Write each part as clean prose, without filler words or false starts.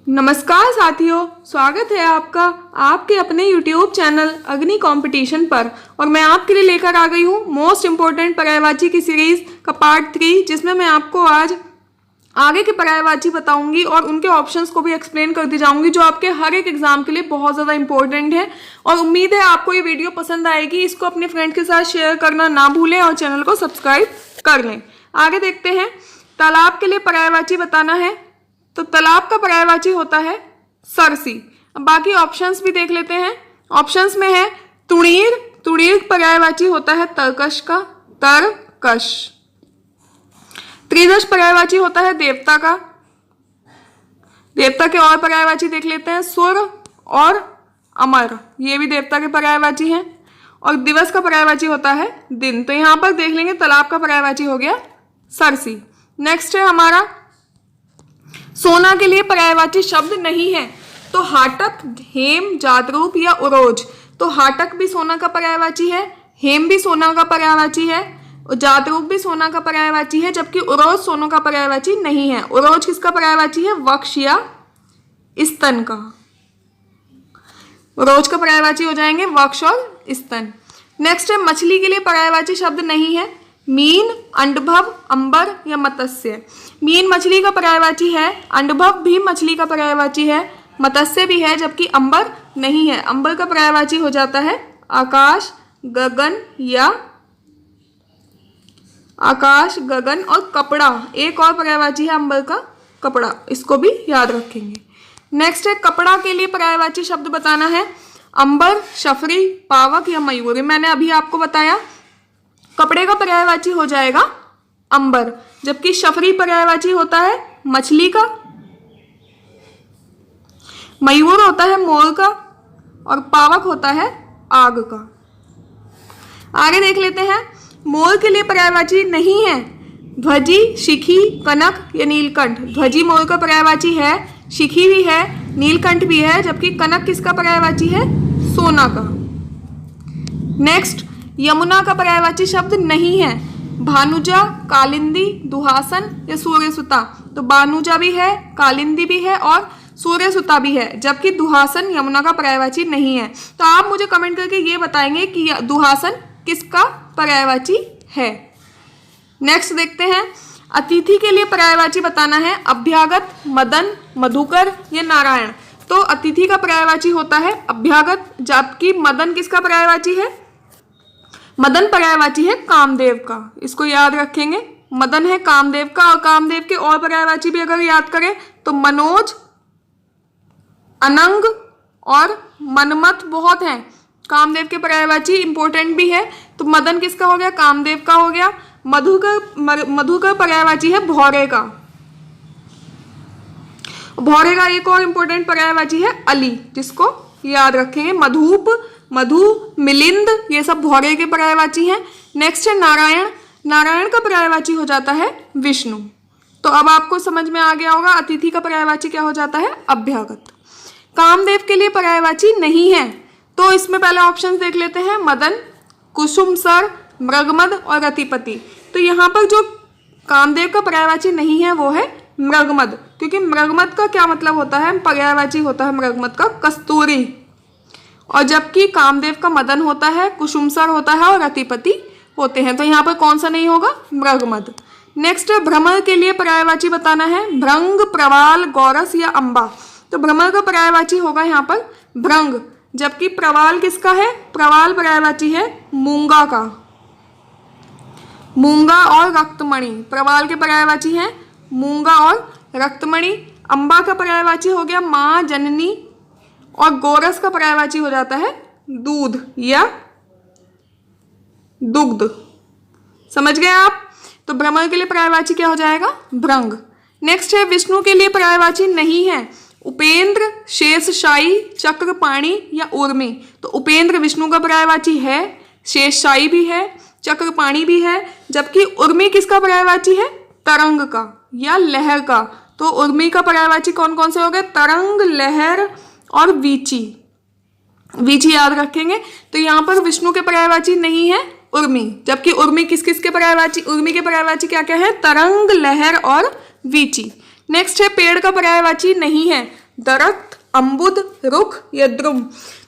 नमस्कार साथियों, स्वागत है आपका आपके अपने YouTube चैनल अग्नि कंपटीशन पर। और मैं आपके लिए लेकर आ गई हूँ मोस्ट इम्पोर्टेंट पर्यायवाची की सीरीज का पार्ट 3, जिसमें मैं आपको आज आगे के पर्यायवाची बताऊंगी और उनके ऑप्शंस को भी एक्सप्लेन करती जाऊंगी, जो आपके हर एक एग्जाम के लिए बहुत ज़्यादा इंपॉर्टेंट है। और उम्मीद है आपको ये वीडियो पसंद आएगी। इसको अपने फ्रेंड के साथ शेयर करना ना भूलें और चैनल को सब्सक्राइब कर लें। आगे देखते हैं। तालाब के लिए पर्यायवाची बताना है तो तालाब का पर्यायवाची होता है सरसी। अब बाकी ऑप्शंस भी देख लेते हैं। ऑप्शंस में है तुणीर। तुणीर पर्यायवाची होता है तरकश का, तरकश। त्रिदश पर्यायवाची होता है देवता का। देवता के और पर्यायवाची देख लेते हैं। सुर और अमर, ये भी देवता के पर्यायवाची हैं। और दिवस का पर्यायवाची होता है दिन। तो यहां पर देख लेंगे तालाब का पर्यायवाची हो गया सरसी। नेक्स्ट है हमारा सोना के लिए पर्यायवाची शब्द नहीं है तो हाटक, हेम, जातरूप या उरोज। तो हाटक भी सोना का पर्यायवाची है, हेम भी सोना का पर्यायवाची है, जातरूप भी सोना का पर्यायवाची है, जबकि उरोज सोना का पर्यायवाची नहीं है। उरोज किसका पर्यायवाची है? वक्ष या स्तन का। उरोज का पर्यायवाची हो जाएंगे वक्ष और स्तन। नेक्स्ट है मछली के लिए पर्यायवाची शब्द नहीं है। मीन, अंडभव, अंबर या मत्स्य। मीन मछली का पर्यायवाची है, अंडभव भी मछली का पर्यायवाची है, मत्स्य भी है, जबकि अंबर नहीं है। अंबर का पर्यायवाची हो जाता है आकाश, गगन या आकाश, गगन और कपड़ा। एक और पर्यायवाची है अंबर का, कपड़ा। इसको भी याद रखेंगे। नेक्स्ट है कपड़ा के लिए पर्यायवाची शब्द बताना है। अंबर, शफरी, पावक या मयूर। मैंने अभी आपको बताया कपड़े का पर्यायवाची हो जाएगा अंबर, जबकि शफरी पर्यायवाची होता है मछली का, मयूर होता है मोर का और पावक होता है आग का। आगे देख लेते हैं। मोर के लिए पर्यायवाची नहीं है ध्वजी, शिखी, कनक या नीलकंठ। ध्वजी मोर का पर्यायवाची है, शिखी भी है, नीलकंठ भी है, जबकि कनक किसका पर्यायवाची है? सोना का। नेक्स्ट यमुना का पर्यायवाची शब्द नहीं है भानुजा, कालिंदी, दुहासन या सूर्यसुता। तो भानुजा भी है, कालिंदी भी है और सूर्यसुता भी है, जबकि दुहासन यमुना का पर्यायवाची नहीं है। तो आप मुझे कमेंट करके ये बताएंगे कि दुहासन किसका पर्यायवाची है। नेक्स्ट देखते हैं। अतिथि के लिए पर्यायवाची बताना है। अभ्यागत, मदन, मधुकर या नारायण। तो अतिथि का पर्यायवाची होता है अभ्यागत, जबकि मदन किसका पर्यायवाची है? मदन पर्यायवाची है कामदेव का। इसको याद रखेंगे। मदन है कामदेव का। और कामदेव के और पर्यायवाची भी अगर याद करें तो मनोज, अनंग और मनमत बहुत हैं। कामदेव के पर्यायवाची इंपॉर्टेंट भी है। तो मदन किसका हो गया? कामदेव का हो गया। मधुकर पर्यायवाची है भौरे का। भौरे का एक और इंपॉर्टेंट पर्यायवाची है अली, जिसको याद रखेंगे। मधुप, मधु, मिलिंद, ये सब भौरे के पर्यायवाची हैं। नेक्स्ट है नारायण। नारायण का पर्यायवाची हो जाता है विष्णु। तो अब आपको समझ में आ गया होगा अतिथि का पर्यायवाची क्या हो जाता है? अभ्यागत। कामदेव के लिए पर्यायवाची नहीं है तो इसमें पहले ऑप्शन देख लेते हैं। मदन, कुसुम सर, मृगमद और रतिपति। तो यहाँ पर जो कामदेव का पर्यायवाची नहीं है वो है मृगमद, क्योंकि मृगमद का क्या मतलब होता है? पर्यायवाची होता है मृगमद का कस्तूरी। और जबकि कामदेव का मदन होता है, कुसुमसर होता है और रतिपति होते हैं। तो यहाँ पर कौन सा नहीं होगा? मृगमद। नेक्स्ट है भ्रमर के लिए पर्यायवाची बताना है। भृंग, प्रवाल, गौरस या अंबा। तो भ्रमर का पर्यायवाची होगा यहाँ पर भृंग, जबकि प्रवाल किसका है? प्रवाल पर्यायवाची है मूंगा का। मूंगा और रक्तमणि प्रवाल के पर्यायवाची हैं मूंगा और रक्तमणि। अंबा का पर्यायवाची हो गया माँ, जननी और गोरस का पर्यायवाची हो जाता है दूध या दुग्ध। समझ गए आप? तो भ्रमर के लिए पर्यायवाची क्या हो जाएगा? भृंग। नेक्स्ट है विष्णु के लिए पर्यायवाची नहीं है। उपेंद्र, शेषशायी, चक्रपाणी या उर्मी। तो उपेंद्र विष्णु का पर्यायवाची है, शेषशायी भी है, चक्रपाणी भी है, जबकि उर्मी किसका पर्यायवाची है? तरंग का या लहर का। तो उर्मी का पर्यायवाची कौन कौन से हो गए? तरंग, लहर और वीची। वीची याद रखेंगे। तो यहाँ पर विष्णु के पर्यायवाची नहीं है उर्मी, जबकि उर्मी किस किस के पर्यायवाची? उर्मी के पर्यायवाची क्या क्या है? तरंग, लहर और वीची। नेक्स्ट है पेड़ का पर्यायवाची नहीं है दरख्त, अम्बुद, रुख या द्रुम।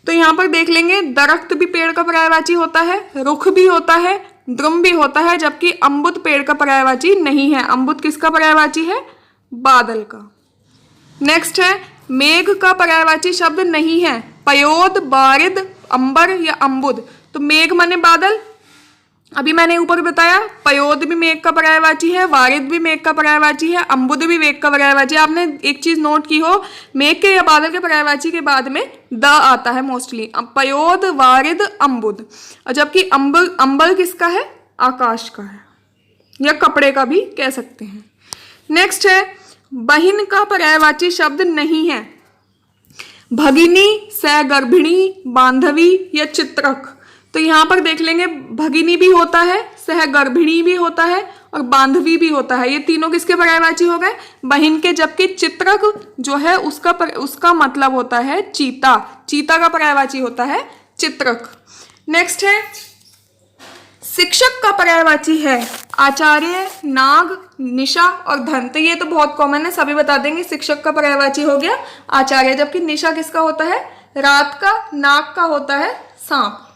तो यहाँ पर देख लेंगे, दरख्त भी पेड़ का पर्यायवाची होता है, रुख भी होता है, द्रुम भी होता है, जबकि अम्बुद पेड़ का पर्यायवाची नहीं है। अम्बुद किसका पर्यायवाची है? बादल का। नेक्स्ट है, मेघ का पर्यायवाची शब्द नहीं है। पयोद, बारिद, अंबर या अम्बुद। तो मेघ माने बादल, अभी मैंने ऊपर बताया, पयोद भी मेघ का पर्यायवाची है, वारिद भी मेघ का पर्यायवाची है, अम्बुद भी मेघ का पर्यायवाची है। आपने एक चीज नोट की हो, मेघ के या बादल के पर्यायवाची के बाद में द आता है मोस्टली। पयोद, वारिद, अम्बुद। और जबकि अंबर किसका है? आकाश का है, या कपड़े का भी कह सकते हैं। नेक्स्ट है, बहिन का पर्यायवाची शब्द नहीं है। भगिनी, सहगर्भिणी, बांधवी या चित्रक। तो यहाँ पर देख लेंगे, भगिनी भी होता है, सहगर्भिणी भी होता है और बांधवी भी होता है। ये तीनों किसके पर्यायवाची हो गए? बहिन के। जबकि चित्रक जो है उसका मतलब होता है चीता। चीता का पर्यायवाची होता है चित्रक। नेक्स्ट है, शिक्षक का पर्यायवाची है आचार्य, नाग, निशा और धन। तो ये तो बहुत कॉमन है, सभी बता देंगे। शिक्षक का पर्यायवाची हो गया आचार्य, जबकि निशा किसका होता है? रात का। नाग का होता है सांप।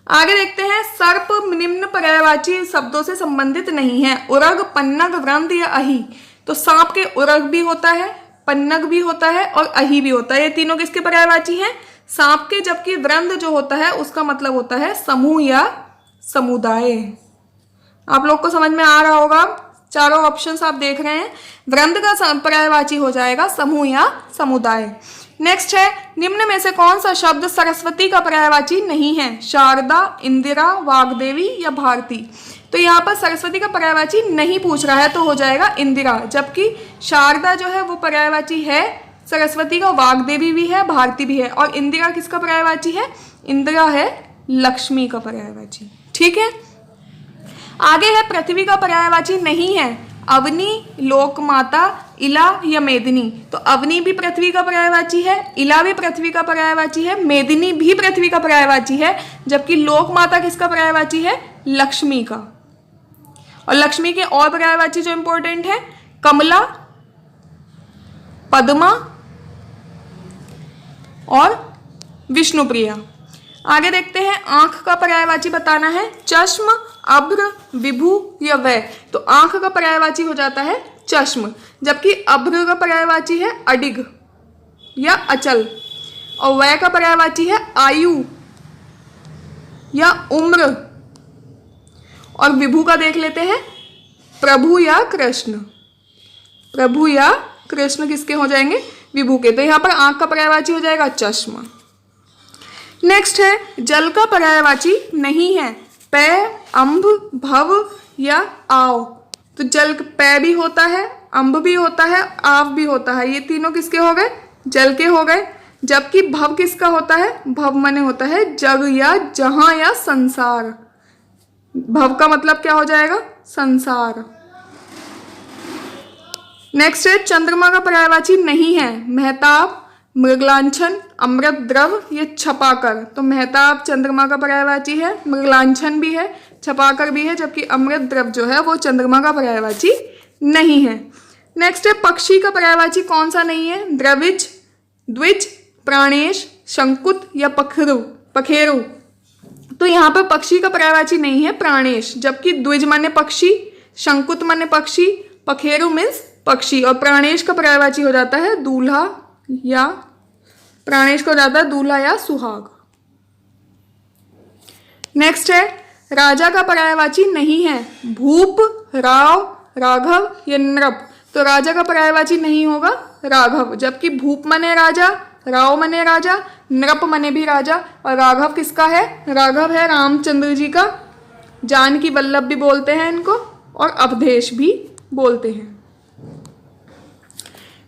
आगे देखते हैं, सर्प निम्न पर्यायवाची शब्दों से संबंधित नहीं है। उरग, पन्नग, व्रंद या अही। तो सांप के उरग भी होता है, पन्नग भी होता है और अही भी होता है। ये तीनों किसके पर्यायवाची हैं? सांप के। जबकि व्रंद जो होता है उसका मतलब होता है समूह या समुदाय। आप लोग को समझ में आ रहा होगा, चारों ऑप्शंस आप देख रहे हैं। व्रंद का पर्यायवाची हो जाएगा समूह या समुदाय। नेक्स्ट है, निम्न में से कौन सा शब्द सरस्वती का पर्यायवाची नहीं है? शारदा, इंदिरा, वाग्देवी या भारती। तो यहाँ पर सरस्वती का पर्यायवाची नहीं पूछ रहा है, तो हो जाएगा इंदिरा। जबकि शारदा जो है वो पर्यायवाची है सरस्वती का, वाग्देवी भी है, भारती भी है। और इंदिरा किसका पर्यायवाची है? इंदिरा है लक्ष्मी का पर्यायवाची। ठीक है, आगे है, पृथ्वी का पर्यायवाची नहीं है। अवनी, लोकमाता, इला या मेदिनी। तो अवनी भी पृथ्वी का पर्यायवाची है, इला भी पृथ्वी का पर्यायवाची है, मेदिनी भी पृथ्वी का पर्यायवाची है। जबकि लोकमाता किसका पर्यायवाची है? लक्ष्मी का। और लक्ष्मी के और पर्यायवाची जो इंपॉर्टेंट है, कमला, पद्मा और विष्णुप्रिया। आगे देखते हैं, आंख का पर्यायवाची बताना है। चश्म, अभ्र, विभु या वै। तो आंख का पर्यायवाची हो जाता है चश्म, जबकि अभ्र का पर्यायवाची है अडिग या अचल, और वै का पर्यायवाची है आयु या उम्र। और विभु का देख लेते हैं, प्रभु या कृष्ण। प्रभु या कृष्ण किसके हो जाएंगे? विभु के। तो यहाँ पर आंख का पर्यायवाची हो जाएगा चश्मा। नेक्स्ट है, जल का पर्यायवाची नहीं है। पै, अम्भ, भव या आव। तो जल पै भी होता है, अम्भ भी होता है, आव भी होता है। ये तीनों किसके हो गए? जल के हो गए। जबकि भव किसका होता है? भव माने होता है जग या जहां या संसार। भव का मतलब क्या हो जाएगा? संसार। नेक्स्ट है, चंद्रमा का पर्यायवाची नहीं है। महताब, मृगलांछन, अमृत द्रव या छपाकर। तो महताब चंद्रमा का पर्यायवाची है, मृगलांछन भी है, छपाकर भी है। जबकि अमृत द्रव जो है वो चंद्रमा का पर्यायवाची नहीं है। नेक्स्ट है, पक्षी का पर्यायवाची कौन सा नहीं है? द्रविज, द्विज, प्राणेश, शंकुत या पखेरु। तो यहाँ पर पक्षी का पर्यायवाची नहीं है प्राणेश। जबकि द्विज माने पक्षी, शंकुत माने पक्षी, पखेरु मीन्स पक्षी, और प्राणेश का पर्यायवाची हो जाता है दूल्हा या प्राणेश को जाता है दूल्हा या सुहाग। नेक्स्ट है, राजा का पर्यायवाची नहीं है। भूप, राव, राघव या नृप। तो राजा का पर्यायवाची नहीं होगा राघव। जबकि भूप मने राजा, राव मने राजा, नृप मने भी राजा। और राघव किसका है? राघव है रामचंद्र जी का। जानकी वल्लभ भी बोलते हैं इनको, और अवधेश भी बोलते हैं।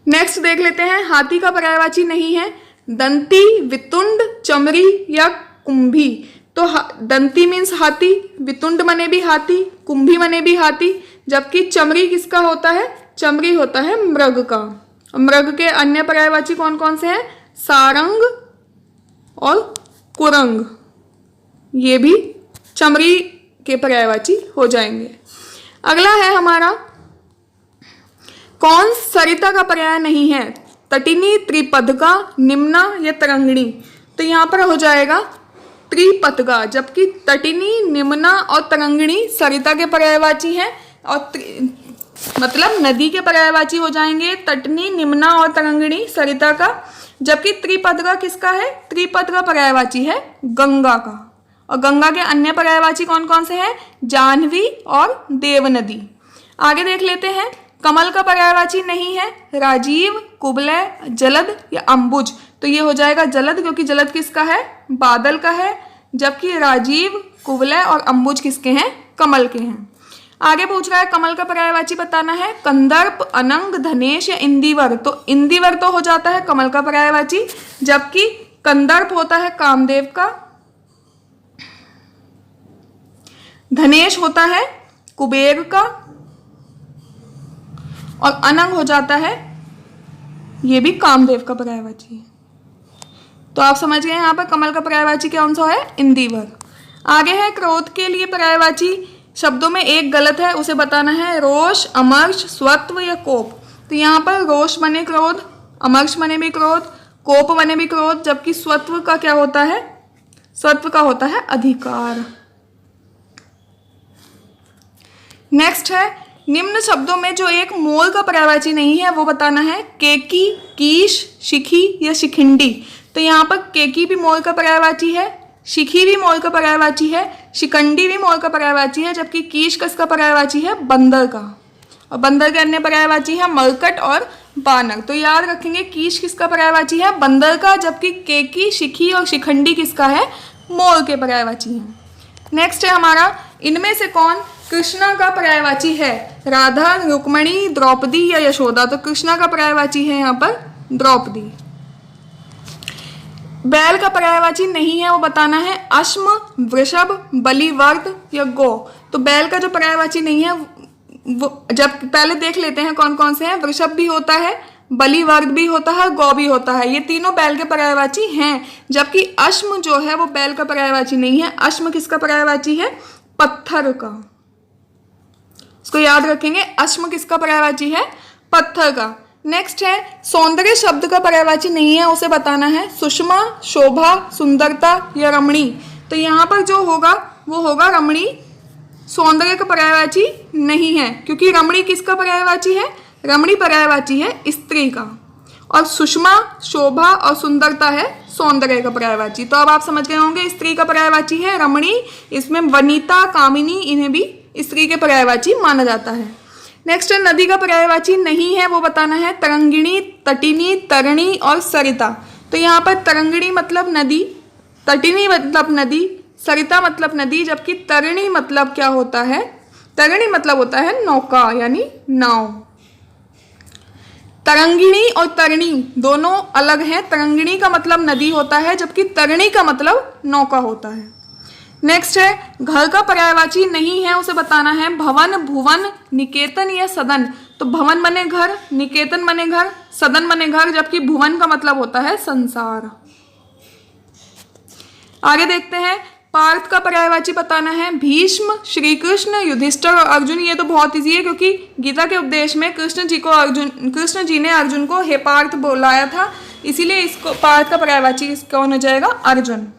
नेक्स्ट देख लेते हैं, हाथी का पर्यायवाची नहीं है। दंती, वितुंड, चमरी या कुंभी। तो दंती मीन्स हाथी, वितुंड मने भी हाथी, कुंभी मने भी हाथी। जबकि चमरी किसका होता है? चमरी होता है मृग का। मृग के अन्य पर्यायवाची कौन कौन से हैं? सारंग और कुरंग। ये भी चमरी के पर्यायवाची हो जाएंगे। अगला है हमारा, कौन सरिता का पर्याय नहीं है? तटिनी, त्रिपदगा, निम्ना या तरंगिणी। तो यहाँ पर हो जाएगा त्रिपदगा, जबकि तटिनी, निम्ना और तरंगिणी सरिता के पर्यायवाची हैं और मतलब नदी के पर्यायवाची हो जाएंगे तटनी, निम्ना और तरंगिणी सरिता का। जबकि त्रिपदगा किसका है? त्रिपदगा पर्यायवाची है गंगा का। और गंगा के अन्य पर्यायवाची कौन कौन से हैं? जाह्नवी और देवनदी। आगे देख लेते हैं। कमल का पर्यायवाची नहीं है राजीव, कुवलय, जलद या अंबुज। तो ये हो जाएगा जलद, क्योंकि जलद किसका है? बादल का है। जबकि राजीव, कुवलय और अंबुज किसके हैं? कमल के हैं। आगे पूछ रहा है कमल का पर्यायवाची बताना है कंदर्प, अनंग, धनेश या इंदिवर। तो इंदिवर तो हो जाता है कमल का पर्यायवाची, जबकि कंदर्प होता है कामदेव का, धनेश होता है कुबेर का और अनंग हो जाता है, ये भी कामदेव का पर्यायवाची है। तो आप समझ गए यहाँ पर कमल का पर्यायवाची कौन सा है? इंदिवर। आगे है क्रोध के लिए पर्यायवाची शब्दों में एक गलत है, उसे बताना है रोष, अमर्ष, स्वत्व या कोप। तो यहाँ पर रोष बने क्रोध, अमर्ष बने भी क्रोध, कोप बने भी क्रोध, जबकि स्वत्व का क्या होता है? स्वत्व का होता है अधिकार। नेक्स्ट है निम्न शब्दों में जो एक मोल का पर्यायवाची नहीं है वो बताना है केकी, कीश, शिखी या शिखिंडी। तो यहाँ पर केकी भी मोल का पर्यायवाची है, शिखी भी मोल का पर्यायवाची है, शिखंडी भी मोल का पर्यायवाची है, जबकि कीश किसका पर्यायवाची है? बंदर का। और बंदर के अन्य पर्यायवाची है मरकट और बानर। तो याद रखेंगे कीश किसका पर्यायवाची है? बंदर का, जबकि केकी, शिखी और शिखंडी किसका है? मोल के पर्यायवाची है। नेक्स्ट है हमारा इनमें से कौन कृष्णा का पर्यायवाची है? राधा, रुक्मणी, द्रौपदी या यशोदा। तो कृष्णा का पर्यायवाची है यहाँ पर द्रौपदी। बैल का पर्यायवाची नहीं है वो बताना है अश्म, वृषभ, बलिवर्द या गो। तो बैल का जो पर्यायवाची नहीं है वो जब पहले देख लेते हैं कौन कौन से हैं। वृषभ भी होता है, बलिवर्द भी होता है, गौ भी होता है, ये तीनों बैल के पर्यायवाची हैं। जबकि अश्म जो है वो बैल का पर्यायवाची नहीं है। अश्म किसका पर्यायवाची है? पत्थर का। इसको याद रखेंगे, अश्म किसका पर्यायवाची है? पत्थर का। नेक्स्ट है सौंदर्य शब्द का पर्यायवाची नहीं है, उसे बताना है सुषमा, शोभा, सुंदरता या रमणी। तो यहाँ पर जो होगा वो होगा रमणी। सौंदर्य का पर्यायवाची नहीं है, क्योंकि रमणी किसका पर्यायवाची है? रमणी पर्यायवाची है स्त्री का, और सुषमा, शोभा और सुंदरता है सौंदर्य का पर्यायवाची। तो अब आप समझ गए होंगे स्त्री का पर्यायवाची है रमणी। इसमें वनिता, कामिनी इन्हें भी स्त्री के पर्यायवाची माना जाता है। नेक्स्ट है नदी का पर्यायवाची नहीं है वो बताना है तरंगिणी, तटिनी, तरणी और सरिता। तो यहाँ पर तरंगिणी मतलब नदी, तटिनी मतलब नदी, सरिता मतलब नदी, जबकि तरणी मतलब क्या होता है? तरणी मतलब होता है नौका यानी नाव। तरंगिणी और तरणी दोनों अलग हैं। तरंगिणी का मतलब नदी होता है, जबकि तरणी का मतलब नौका होता है। नेक्स्ट है घर का पर्यायवाची नहीं है, उसे बताना है भवन, भुवन, निकेतन या सदन। तो भवन बने घर, निकेतन बने घर, सदन बने घर, जबकि भुवन का मतलब होता है संसार। आगे देखते हैं पार्थ का पर्यायवाची बताना है भीष्म, श्री कृष्ण, युधिष्ठिर और अर्जुन। ये तो बहुत ईजी है, क्योंकि गीता के उपदेश में कृष्ण जी ने अर्जुन को हे पार्थ बुलाया था, इसीलिए इसको पार्थ का पर्यायवाची कौन हो जाएगा? अर्जुन।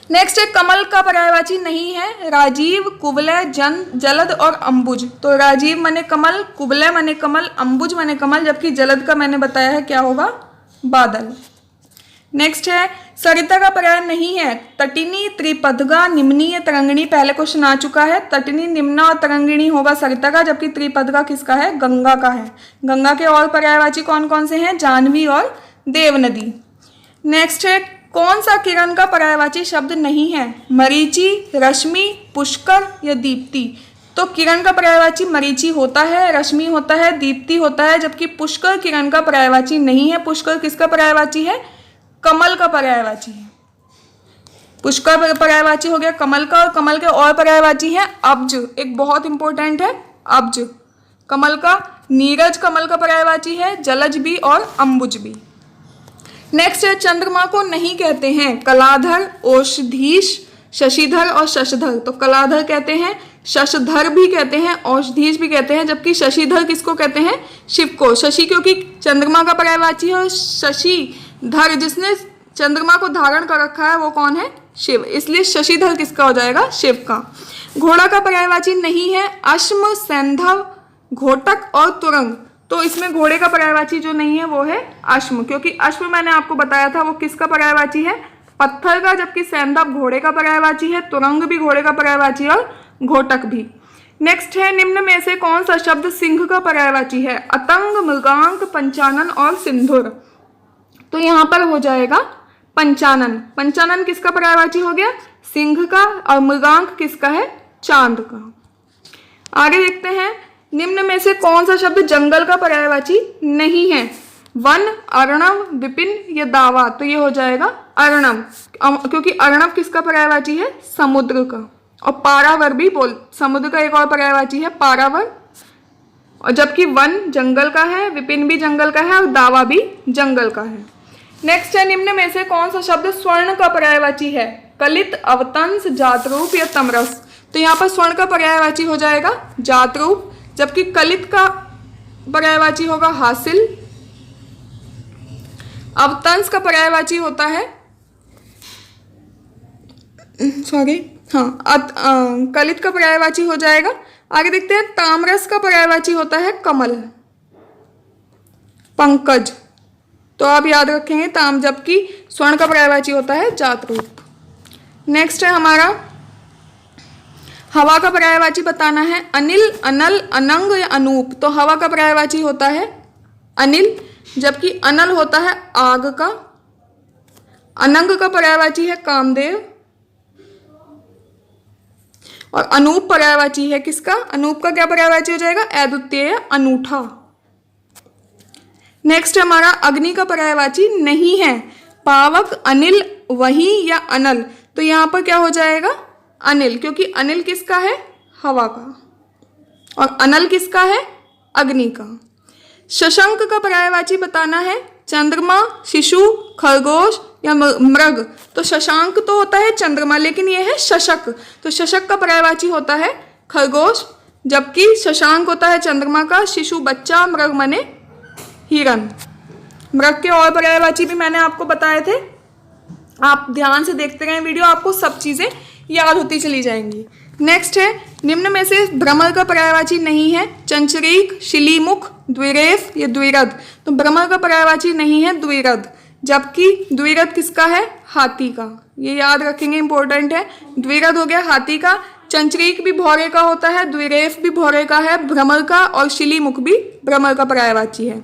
नेक्स्ट है कमल का पर्यायवाची नहीं है राजीव, कुवलय, जलद और अंबुज। तो राजीव माने कमल, कुवलय माने कमल, अंबुज माने कमल, जबकि जलद का मैंने बताया है क्या होगा? बादल। नेक्स्ट है सरिता का पर्याय नहीं है तटिनी, त्रिपदगा, निम्नी या तरंगिणी। पहले क्वेश्चन आ चुका है, तटिनी, निम्ना और तरंगिणी होगा सरिता का, जबकि त्रिपदगा किसका है? गंगा का है। गंगा के और पर्यायवाची कौन कौन से हैं? जाह्नवी और देवनदी। नेक्स्ट है कौन सा किरण का पर्यायवाची शब्द नहीं है? मरीचि, रश्मि, पुष्कर या दीप्ति। तो किरण का पर्यायवाची मरीचि होता है, रश्मि होता है, दीप्ति होता है, जबकि पुष्कर किरण का पर्यायवाची नहीं है। पुष्कर किसका पर्यायवाची है? कमल का पर्यायवाची है। पुष्कर पर्यायवाची हो गया कमल का, और कमल के और पर्यायवाची है अब्ज। एक बहुत इंपॉर्टेंट है अब्ज। कमल का नीरज कमल का पर्यायवाची है, जलज भी और अंबुज भी। नेक्स्ट है चंद्रमा को नहीं कहते हैं कलाधर, औषधीश, शशिधर और शशधर, तो कलाधर कहते हैं, शशधर भी कहते हैं, औषधीज भी कहते हैं, जबकि शशिधर किसको कहते हैं? शिव को। शशि क्योंकि चंद्रमा का पर्यायवाची है और शशिधर जिसने चंद्रमा को धारण कर रखा है वो कौन है? शिव, इसलिए शशिधर किसका हो जाएगा? शिव का। घोड़ा का पर्यायवाची नहीं है अश्म, सैंधव, घोटक और तुरंग, तो इसमें घोड़े का पर्यायवाची जो नहीं है वो है अश्म, क्योंकि अश्म मैंने आपको बताया था वो किसका पर्यायवाची है? पत्थर का, जबकि सैंधव घोड़े का पर्यायवाची है, तुरंग भी घोड़े का पर्यायवाची और घोटक भी। नेक्स्ट है, निम्न में से कौन सा शब्द सिंह का पर्यायवाची है? अतंग, मृगांक, पंचानन और सिंधुर, तो यहाँ पर हो जाएगा पंचानन। पंचानन किसका पर्यायवाची हो गया? सिंह का, और मृगांक किसका है? चांद का। आगे देखते हैं, निम्न में से कौन सा शब्द जंगल का पर्यायवाची नहीं है? वन, अर्णव, विपिन या दावा, तो ये हो जाएगा अर्णव, क्योंकि अर्णव किसका पर्यायवाची है? समुद्र का। और पारावर भी समुद्र का एक और पर्यायवाची है पारावर, और जबकि वन जंगल का है, विपिन भी जंगल का है और दावा भी जंगल का है। नेक्स्ट है, निम्न में से कौन सा शब्द स्वर्ण का पर्यायवाची है? कलित, अवतंस, जातरूप या तमरस, तो यहाँ पर स्वर्ण का पर्यायवाची हो जाएगा जातरूप, जबकि कलित का पर्यायवाची होगा हासिल, अवतंस का पर्यायवाची होता है कलित का पर्यायवाची हो जाएगा। आगे देखते हैं, तामरस का पर्यायवाची होता है कमल, पंकज, तो आप याद रखेंगे ताम, जबकि स्वर्ण का पर्यायवाची होता है जातरूप। नेक्स्ट है हमारा, हवा का पर्यायवाची बताना है। अनिल, अनल, अनंग या अनूप, तो हवा का पर्यायवाची होता है अनिल, जबकि अनल होता है आग का, अनंग का पर्यायवाची है कामदेव, और अनूप पर्यायवाची है किसका? अनूप का क्या पर्यायवाची हो जाएगा? अद्वितीय, अनूठा। नेक्स्ट हमारा, अग्नि का पर्यायवाची नहीं है। पावक, अनिल, वही या अनल, तो यहाँ पर क्या हो जाएगा? अनिल, क्योंकि अनिल किसका है? हवा का, और अनल किसका है? अग्नि का। शशंक का पर्यायवाची बताना है। चंद्रमा, शिशु, खरगोश या मृग, तो शशांक तो होता है चंद्रमा, लेकिन ये है शशक, तो शशक का पर्यायवाची होता है खरगोश, जबकि शशांक होता है चंद्रमा का, शिशु बच्चा, मृग मने हिरन। मृग के और पर्यायवाची भी मैंने आपको बताए थे, आप ध्यान से देखते रहें वीडियो, आपको सब चीजें याद होती चली जाएंगी। नेक्स्ट है, निम्न में से भ्रमर का पर्यायवाची नहीं है। चंचरीक, शिलीमुख, द्विरेफ या द्विरथ, तो भ्रमर का पर्यायवाची नहीं है द्विरथ, जबकि द्विरथ किसका है? हाथी का, ये याद रखेंगे, इंपॉर्टेंट है। द्विरथ हो गया हाथी का, चंचरीक भी भौरे का होता है, द्विरेफ भी भौरे का है भ्रमर का, और शिलीमुख भी भ्रमर का पर्यायवाची है।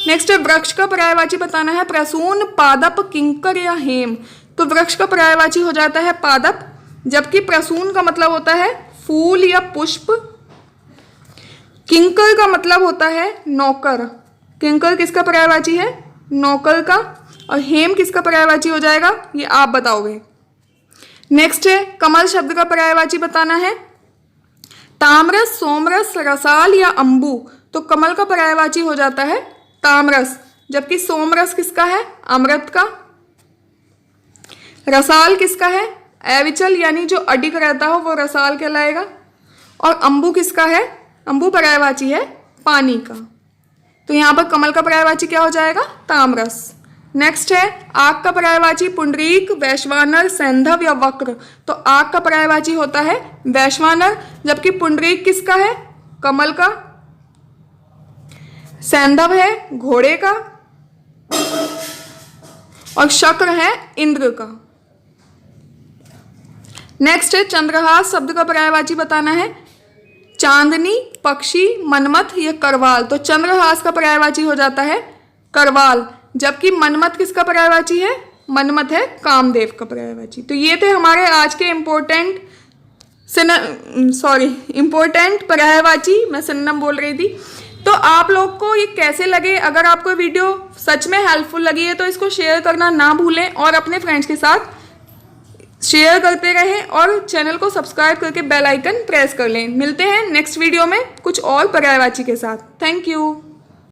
नेक्स्ट है, वृक्ष का पर्यायवाची बताना है। प्रसून, पादप, किंकर या हेम, तो वृक्ष का पर्यायवाची हो जाता है पादप, जबकि प्रसून का मतलब होता है फूल या पुष्प, किंकर का मतलब होता है नौकर, किंकर किसका पर्यायवाची है? नौकर का, और हेम किसका पर्यायवाची हो जाएगा? ये आप बताओगे। नेक्स्ट है, कमल शब्द का पर्यायवाची बताना है। तामरस, सोमरस, रसाल या अंबु, तो कमल का पर्यायवाची हो जाता है तामरस, जबकि सोमरस किसका है? अमृत का। रसाल किसका है? एविचल, यानी जो अडिग रहता हो वो रसाल कहलाएगा। और अंबु किसका है? अंबु पर्यायवाची है पानी का, तो यहाँ पर कमल का पर्यायवाची क्या हो जाएगा? तामरस। नेक्स्ट है, आग का पर्यायवाची पुंडरीक, वैश्वानर, सैंधव या वक्र, तो आग का पर्यायवाची होता है वैश्वानर, जबकि पुंडरीक किसका है? कमल का। सैंधव है घोड़े का, और शक्र है इंद्र का। नेक्स्ट है, चंद्रहास शब्द का पर्यायवाची बताना है। चांदनी, पक्षी, मनमथ या करवाल, तो चंद्रहास का पर्यायवाची हो जाता है करवाल, जबकि मनमथ किसका पर्यायवाची है? मनमथ है कामदेव का पर्यायवाची। तो ये थे हमारे आज के इम्पोर्टेंट पर्यायवाची, मैं सिनोनिम बोल रही थी। तो आप लोग को ये कैसे लगे? अगर आपको वीडियो सच में हेल्पफुल लगी है तो इसको शेयर करना ना भूलें, और अपने फ्रेंड्स के साथ शेयर करते रहें, और चैनल को सब्सक्राइब करके बेल आइकन प्रेस कर लें। मिलते हैं नेक्स्ट वीडियो में कुछ और पर्यायवाची के साथ। Thank you.